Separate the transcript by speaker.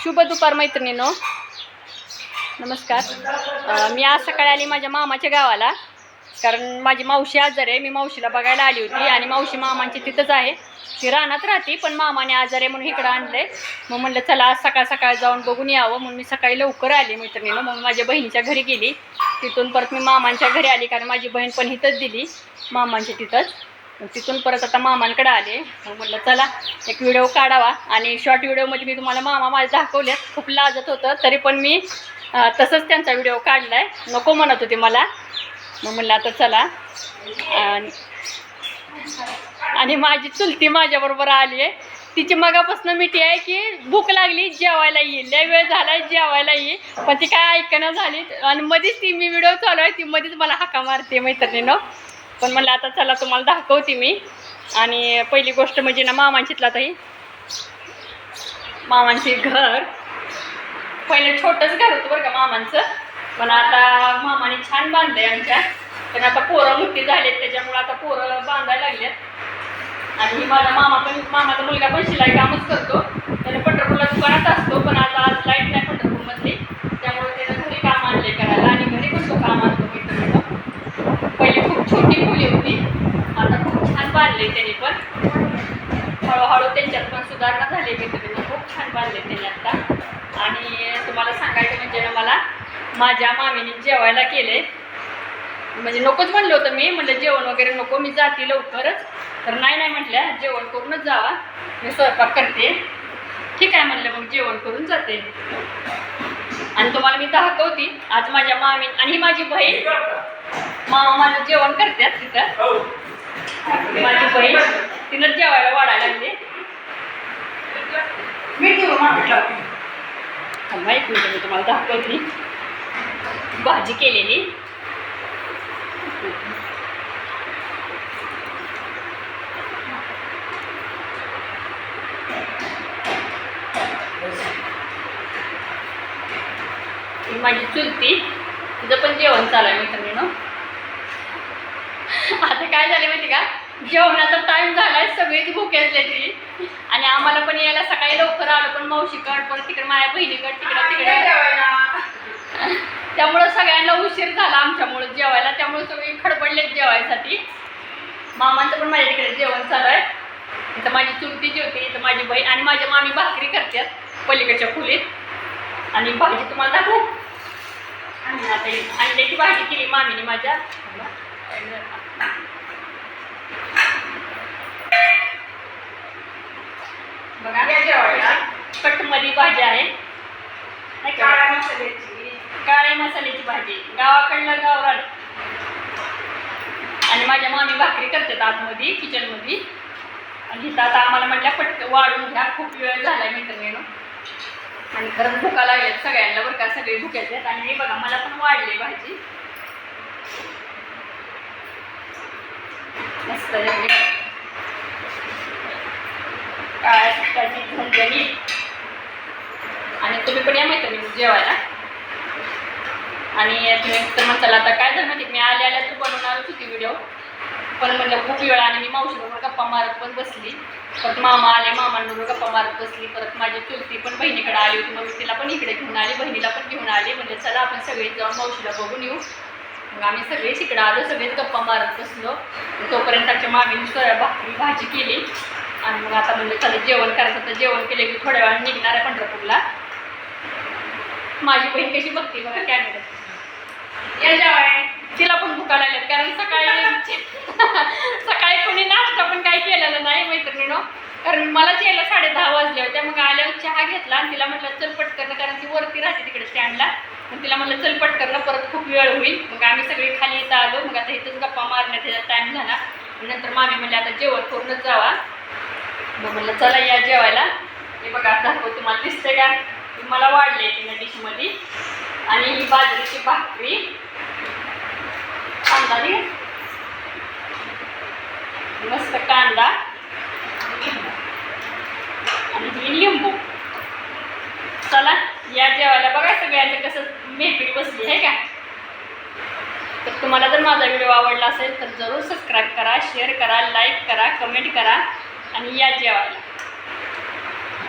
Speaker 1: शुभ दुपार मैत्रिणींनो, नमस्कार। मी आज सकाळी आली माझ्या मामाच्या गावाला, कारण माझी मावशी आजार आहे। मी मावशीला बघायला आली होती आणि मावशी मामांची तिथंच आहे, ती रानात राहते, पण मामाने आजार आहे म्हणून इकडं आणलंय। मग म्हणलं चला आज सकाळ सकाळ जाऊन बघून यावं, म्हणून मी सकाळी लवकर आली मैत्रिणींनो। मग माझ्या बहिणीच्या घरी गेली, तिथून परत मी मामांच्या घरी आली, कारण माझी बहीण पण इथंच दिली मामांच्या तिथंच। तिथून परत आता मामांकडे आले। मग म्हटलं चला एक व्हिडिओ काढावा, आणि शॉर्ट व्हिडिओमध्ये मी तुम्हाला मामा माझे दाखवल्यात। खूप लाजत होतं तरी पण मी तसंच त्यांचा व्हिडिओ काढलाय, नको म्हणत होते मला। मग म्हणलं आता चला, आणि माझी चुलती माझ्याबरोबर आली आहे। तिची मगापासून मिठी आहे की भूक लागली जेवायला ये, लय वेळ झाला जेवायला ये, पण ती काय ऐकणं झाली। आणि मध्येच ती मी व्हिडिओ चालू आहे, ती मध्येच मला हाका मारते मैत्रिणीनं। पण म्हणलं आता चला तुम्हाला दाखवते मी। आणि पहिली गोष्ट म्हणजे ना, मामांचीतला ताई मामांचे घर पहिलं छोटंच घर होतं बरं का मामांचं, पण आता मामाने छान बांधलंय आमच्या। पण आता पोरं मोठी झालेत, त्याच्यामुळे आता पोरं बांधायला लागलेत। आणि माझा मामाचा मुलगा पण शिलाई कामच करतो, त्याने पंढरपूरला दुकानात असतो, पण आता आज लाईट नाही पंढरपूरमधली, त्यामुळे त्यानं घरी काम आणले करायला, आणि घरी पण तो काम आणतो मैत्रिणीनं। पहिली खूप छोटी खोली होती, आता खूप छान बांधले त्यांनी, पण हळूहळू त्यांच्यात पण सुधारणा झाली मैत्रिणीनं, खूप छान बांधले त्यांनी आता। आणि तुम्हाला सांगायचं म्हणजे ना, मला माझ्या मामीने जेवायला केले, म्हणजे नकोच म्हणलं होतं मी, म्हणलं जेवण वगैरे नको, मी जाते लवकरच, तर नाही म्हटल्या जेवण करूनच जावा, मी स्वयंपाक करते। ठीक आहे म्हणलं, मग जेवण करून जाते। आणि तुम्हाला मी दाखवते आज माझ्या मामी आणि माझी बहीण मामा माझं जेवण करतात तिथं। माझी बहीण तिनं जेवायला वाढायला लागली। माहीत नाही, मी तुम्हाला दाखवते भाजी केलेली। माझी चुलती तिचं पण जेवण चालू आहे मैत्रिणीनं। आता काय झाले माहिती का, जेवणाचा टाइम झालाय, सगळीच भूक असल्याची, आणि आम्हाला पण यायला सकाळी लवकर आलो, पण मावशीकड परत तिकडे माझ्या बहिणीकड तिकडे त्यामुळं सगळ्यांना उशीर झाला आमच्यामुळे जेवायला, त्यामुळे सगळी खडबडलेत जेवायसाठी। मामांचं पण माझ्या तिकडे जेवण चालू आहे। इथं माझी चुलती जेवते, इथं माझी बहीण, आणि माझ्या मामी भाकरी करतात पलीकडच्या खोलीत। आणि भाजी तुम्हाला दाखवू, आणि आता अंड्याची भाजी केली मामीने माझ्या। बघा जेवायला कटमरी भाजी आहे, काळ्या मसाल्याची भाजी, गावाकडला गावरान। आणि माझ्या मामी भाकरी करतात आतमध्ये किचनमध्ये, आणि इथं आता आम्हाला म्हटल्या पटकन वाढून घ्या, खूप वेळ झालाय मैत्रिणीनं, आणि खरंच भुका लागल्यात सगळ्यांना बरं का, सगळे भुक्यात आहेत। आणि हे बघा मला पण वाढली भाजी मस्त काळ्या तिखटाची झणझणीत। आणि तुम्ही पण या मैत्रिणी जेवायला। आणि तुम्ही तर म्हणताल आता काय झालं माहिती, मी आल्या तू बनवणारच होती व्हिडिओ, पण म्हणलं खूप वेळ, आणि मी मावशीबरोबर गप्पा मारत पण बसली, परत मामा आले, मामांबरोबर गप्पा मारत बसली, परत माझी चुलती पण बहिणीकडे आली होती, मग तिला पण इकडे घेऊन आली, बहिणीला पण घेऊन आली। म्हणजे चला आपण सगळेच जाऊन मावशीला बघून येऊ। मग आम्ही सगळेच इकडे आलो, सगळेच गप्पा मारत बसलो। तोपर्यंत आमच्या मामीने भाजी केली, आणि मग आता म्हणजे चला जेवण करायचं, तर जेवण केले की थोड्या वेळाने निघणार आहे पंढरपूरला। माझी बहीण कशी बघते बघा कॅमेऱ्यात, या जेवाय, तिला पण भुका लागल्यात, कारण सकाळी कोणी नाश्ता पण काही केलेला नाही मैत्रिणीनं, कारण मलाच यायला 10:30 वाजले होते। मग आल्यावर चहा घेतला, आणि तिला म्हटलं चल पटकन, कारण ती वरती राहते तिकडे स्टँडला, मग तिला म्हटलं चल पटकन, परत खूप वेळ होईल। मग आम्ही सगळे खाली इथं आलो, मग आता इथंच गप्पा मारण्याचा टाईम झाला। नंतर मामी म्हणले आता जेवण करूनच जावा, मग म्हणलं चला या जेवायला। हे बघा दाखव तुम्हाला दिसतंय का, मला वाढले तिनं डिशमध्ये। आणि ही बाजरीची भाकरी, कांदा दे मस्त कांदा, आणि ही लिंबू। चला या जेवायला, बघा सगळ्यांचं कसं मेहफिल बसली आहे का। तर तुम्हाला जर माझा व्हिडिओ आवडला असेल तर जरूर सबस्क्राईब करा, शेअर करा, लाईक करा, कमेंट करा, आणि या जेवायला।